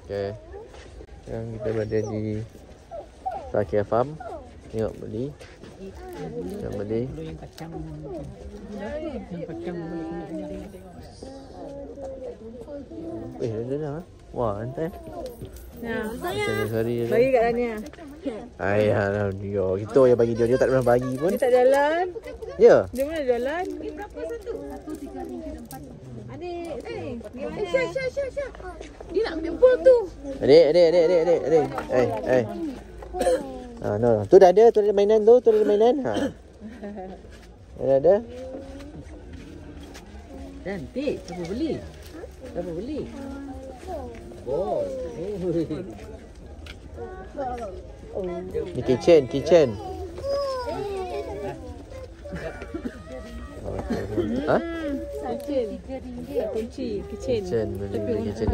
Okay. Sekarang kita berada di Sakia Farm. Tengok beli. Yang beli. Yang kacang. Yang kacang boleh. Dah. Wah, hantar. Nah, Sorry. bagi kat Dania. Ayah, dia. Kita yang bagi dia. Dia tak pernah bagi pun. Dia tak jalan. Ya? Dia mana jalan? Ini berapa satu? Satu RM3.4. Adik, gimana? Syah. Dia nak ambil bol tu. Adik. No. Tu dah ada mainan tu. Tu ada mainan. Ha. Ada. Cantik. Siapa beli? Oh. Ni kitchen. Ha? Kitchen. Kunci kitchen. Kitchen. Beli kitchen.